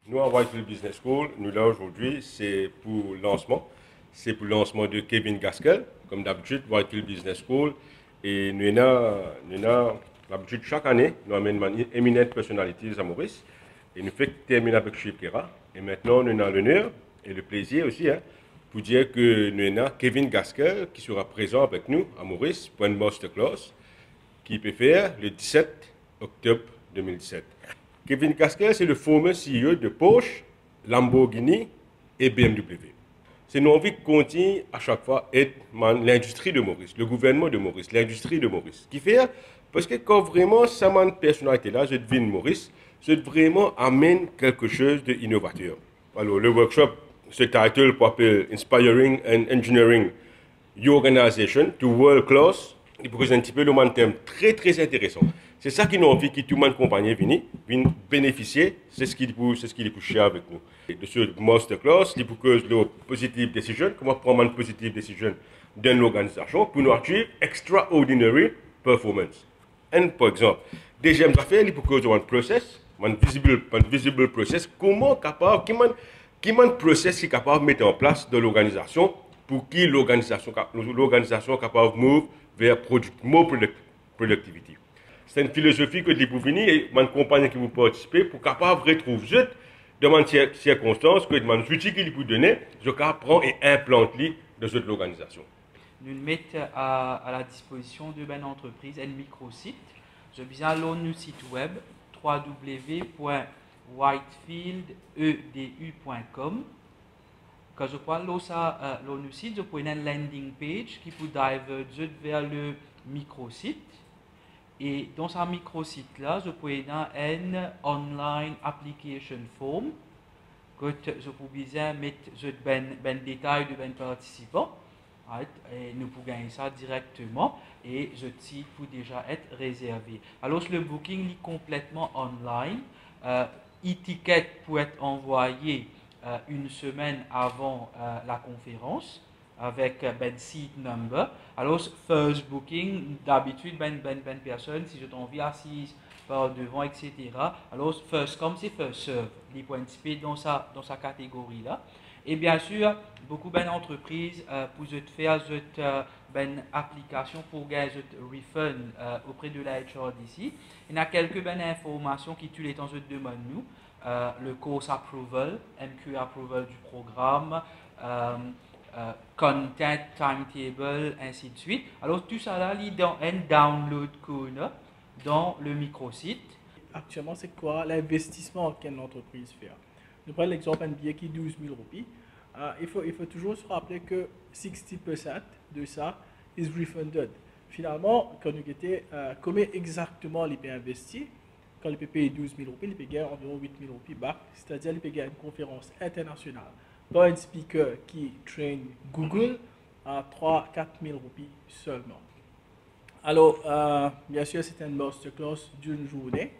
Nous, à Whitefield Business School, nous là aujourd'hui, c'est pour le lancement. C'est pour le lancement de Kevin Gaskell, comme d'habitude, Whitefield Business School. Et nous avons l'habitude, chaque année, nous amenons une éminente personnalité à Maurice. Et nous faisons terminer avec Chip Kera. Et maintenant, nous avons l'honneur et le plaisir aussi, pour dire que nous avons Kevin Gaskell qui sera présent avec nous à Maurice pour une masterclass qui peut faire le 17 octobre 2017. Kevin Gaskell, c'est le former CEO de Porsche, Lamborghini et BMW. C'est une envie qui continue à chaque fois être l'industrie de Maurice, le gouvernement de Maurice, l'industrie de Maurice. Qui fait, parce que quand vraiment ça m'a une personnalité là, je devine Maurice, je vraiment amène quelque chose d'innovateur. Alors le workshop se title pour appeler Inspiring and Engineering Your Organization to World Class. Il présente un petit peu le thème très intéressant. C'est ça qui nous envie que tout le monde compagnie vienne bénéficier. C'est ce qu'il est cher avec nous. De ce masterclass, il faut que le positive decision, comment prendre une positive decision dans l'organisation pour nous achieve extraordinary performance. Et par exemple, deuxième affaire, il faut que nous un process, un visible process, comment capable, qui process qui est capable de mettre en place dans l'organisation pour que l'organisation est capable de move vers more productivity. C'est une philosophie que vous venir et une compagnie qui vous participer pour capable de retrouver dans des circonstances que des outils qu'il vous donner, je prends et implante dans l'organisation. Nous le mettons à la disposition de une entreprise, un microsite. Je viens à notre site web www.whitefieldEDU.com. Quand je prends notre site, je prends une landing page qui peut diverger vers le microsite. Et dans ce microsite-là, je peux dans un online application form que je peux bien mettre ben détail de ben participants. Right? Et nous pouvons gagner ça directement et ce site peut déjà être réservé. Alors le booking est complètement online. E-ticket peut être envoyé une semaine avant la conférence avec ben seat number. Alors first booking d'habitude ben personne si je t'envie assise par devant etc. Alors first come c'est first serve. Les points de dans sa catégorie là. Et bien sûr, beaucoup d'entreprises pour faire cette application pour gagner ce refund auprès de la HRDC. Il y a quelques informations qui tous les temps je demande nous. Le course approval, MQ approval du programme, content, timetable, ainsi de suite. Alors tout ça là, il y a un download code dans le microsite. Actuellement, c'est quoi l'investissement qu'une entreprise fait? Nous prenons l'exemple d'un billet qui est 12 000 roupies. Il faut toujours se rappeler que 60% de ça is refunded. Finalement, quand nous étions, comment exactement les pays investis, quand les pays 12 000 roupies, les pays gagnent environ 8 000 roupies back, c'est-à-dire les pays gagnent une conférence internationale. Dans un speaker qui traîne Google à 3-4 000 roupies seulement. Alors, bien sûr, c'est une masterclass d'une journée.